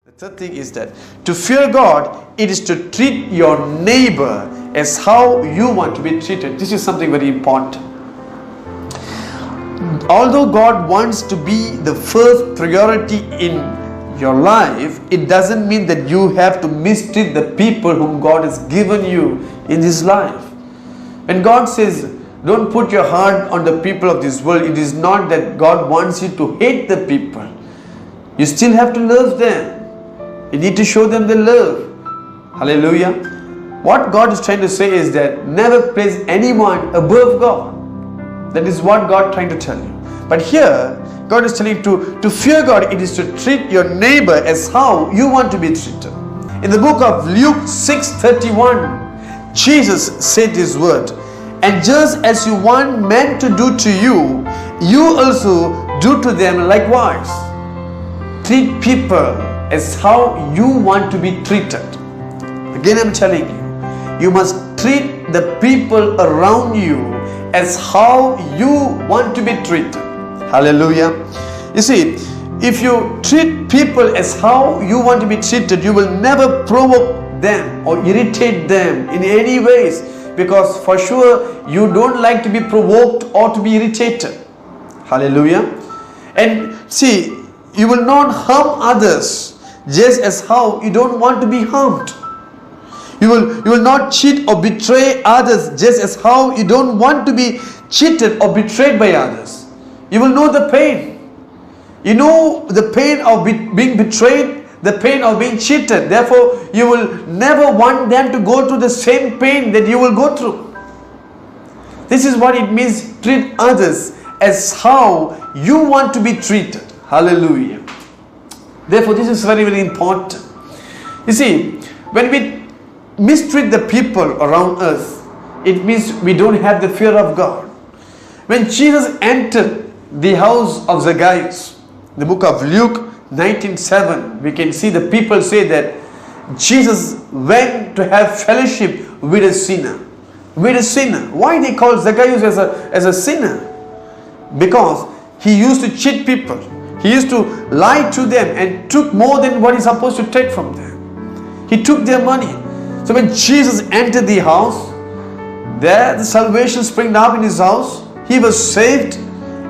The third thing is that to fear God, it is to treat your neighbor as how you want to be treated. This is something very important. Although God wants to be the first priority in your life, it doesn't mean that you have to mistreat the people whom God has given you in this life. When God says, don't put your heart on the people of this world, it is not that God wants you to hate the people. You still have to love them. You need to show them the love. Hallelujah. What God is trying to say is that never place anyone above God. That is what God is trying to tell you. But here, God is telling you to fear God, it is to treat your neighbor as how you want to be treated. In the book of Luke 6:31, Jesus said this word, and just as you want men to do to you, you also do to them likewise. Treat people as how you want to be treated. Again, I'm telling you, you must treat the people around you as how you want to be treated. Hallelujah. You see, if you treat people as how you want to be treated, you will never provoke them or irritate them in any ways, because for sure you don't like to be provoked or to be irritated. Hallelujah. And see, you will not harm others just as how you don't want to be harmed. You will not cheat or betray others just as how you don't want to be cheated or betrayed by others. You will know the pain. You know the pain of being betrayed, the pain of being cheated. Therefore, you will never want them to go through the same pain that you will go through. This is what it means, treat others as how you want to be treated. Hallelujah. Therefore, this is very, very important. You see, when we mistreat the people around us, it means we don't have the fear of God. When Jesus entered the house of Zacchaeus, the book of Luke 19:7, we can see the people say that Jesus went to have fellowship with a sinner. With a sinner. Why they call Zacchaeus as a sinner? Because he used to cheat people. He used to lie to them and took more than what he's supposed to take from them. He took their money. So when Jesus entered the house, there the salvation sprang up in his house. He was saved,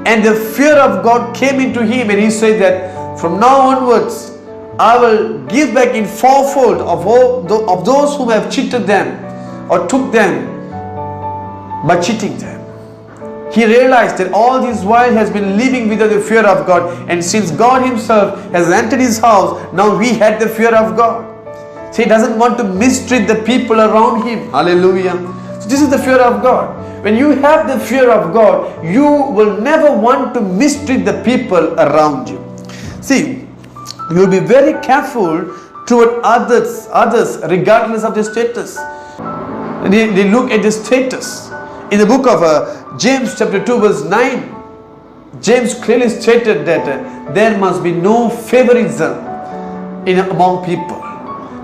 and the fear of God came into him, and he said that from now onwards I will give back in fourfold of those who have cheated them or took them by cheating them. He realized that all this while he has been living without the fear of God, and since God himself has entered his house, now he had the fear of God. So he doesn't want to mistreat the people around him. Hallelujah. So this is the fear of God. When you have the fear of God, you will never want to mistreat the people around you. See, you will be very careful toward others regardless of their status. They look at the status. In the book of James chapter 2 verse 9, James clearly stated that there must be no favoritism among people.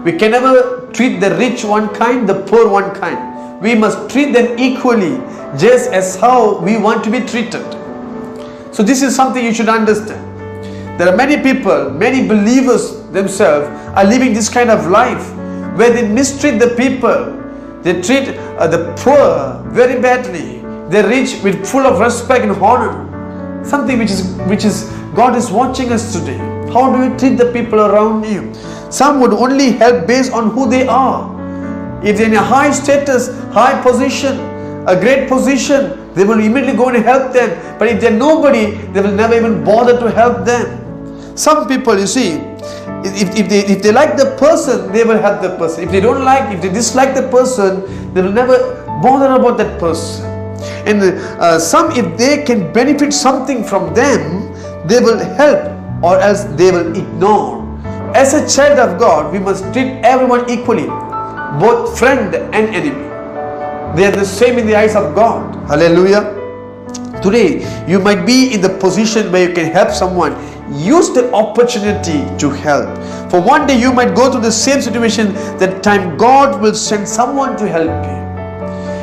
We can never treat the rich one kind, the poor one kind. We must treat them equally, just as how we want to be treated. So this is something you should understand. There are many people, many believers themselves are living this kind of life where they mistreat the people. They treat the poor very badly. The rich with full of respect and honor. Something which is God is watching us today. How do you treat the people around you? Some would only help based on who they are. If they're in a high status, high position, a great position, they will immediately go and help them. But if they're nobody, they will never even bother to help them. Some people, you see, if they like the person, they will help the person. If they don't like, if they dislike the person, they will never bother about that person. And some, if they can benefit something from them, they will help, or else they will ignore. As a child of God, we must treat everyone equally, both friend and enemy. They are the same in the eyes of God. Hallelujah. Today, you might be in the position where you can help someone. Use the opportunity to help. For one day you might go through the same situation. That time God will send someone to help you.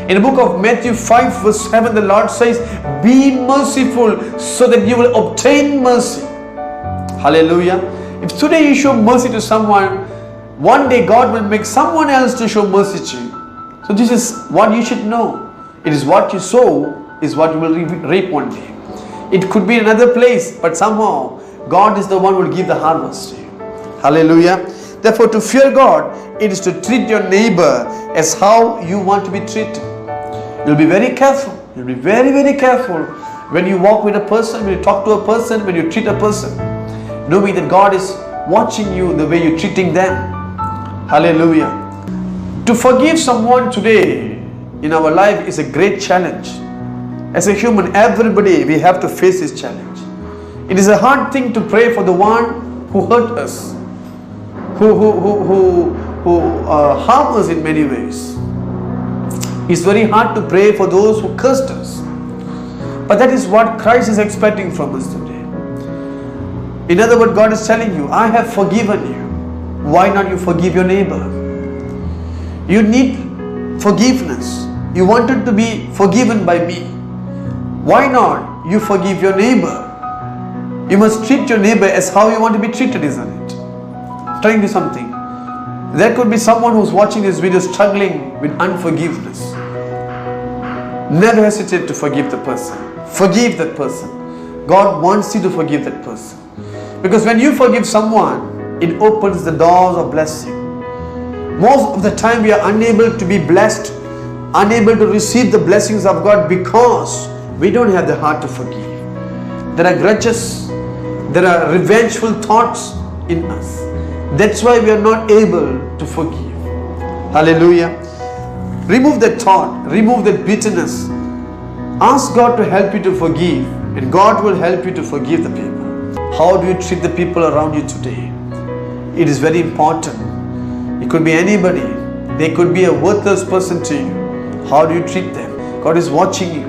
In the book of Matthew 5 verse 7, the Lord says, be merciful so that you will obtain mercy. Hallelujah. If today you show mercy to someone, one day God will make someone else to show mercy to you. So this is what you should know. It is what you sow is what you will reap one day. It could be another place, but somehow God is the one who will give the harvest to you. Hallelujah. Therefore, to fear God, it is to treat your neighbor as how you want to be treated. You'll be very careful. You'll be very, very careful when you walk with a person, when you talk to a person, when you treat a person, knowing that God is watching you the way you're treating them. Hallelujah. To forgive someone today in our life is a great challenge. As a human, everybody, we have to face this challenge. It is a hard thing to pray for the one who hurt us, who harm us in many ways. It's very hard to pray for those who cursed us. But that is what Christ is expecting from us today. In other words, God is telling you, I have forgiven you. Why not you forgive your neighbor? You need forgiveness. You wanted to be forgiven by me. Why not you forgive your neighbor? You must treat your neighbor as how you want to be treated, isn't it? Trying to do something. There could be someone who's watching this video struggling with unforgiveness. Never hesitate to forgive the person. Forgive that person. God wants you to forgive that person. Because when you forgive someone, it opens the doors of blessing. Most of the time we are unable to be blessed, unable to receive the blessings of God because we don't have the heart to forgive. There are grudges, there are revengeful thoughts in us. That's why we are not able to forgive. Hallelujah. Remove that thought, remove that bitterness. Ask God to help you to forgive, and God will help you to forgive the people. How do you treat the people around you today? It is very important. It could be anybody. They could be a worthless person to you. How do you treat them? God is watching you.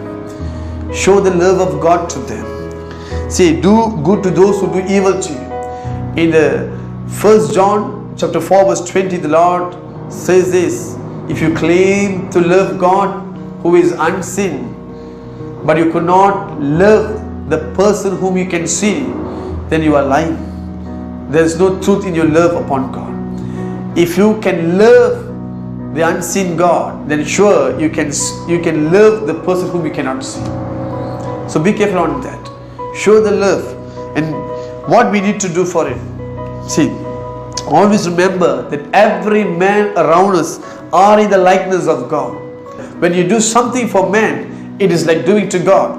Show the love of God to them. See, do good to those who do evil to you. In the 1 John chapter 4 verse 20, the Lord says this: if you claim to love God who is unseen, but you could not love the person whom you can see, then you are lying. There is no truth in your love upon God. If you can love the unseen God, then sure you can love the person whom you cannot see. So be careful on that. Show the love, and what we need to do for it. See, always remember that every man around us are in the likeness of God. When you do something for man, it is like doing to God.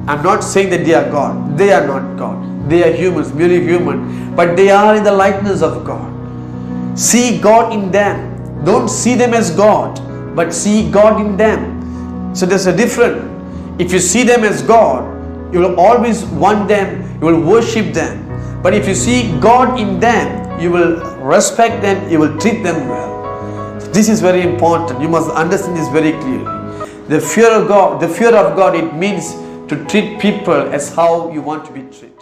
I'm not saying that they are God. They are not God. They are humans, merely human. But they are in the likeness of God. See God in them. Don't see them as God, but see God in them. So there's a difference. If you see them as God, you will always want them, you will worship them. But if you see God in them, you will respect them, you will treat them well. This is very important. You must understand this very clearly. The fear of God, it means to treat people as how you want to be treated.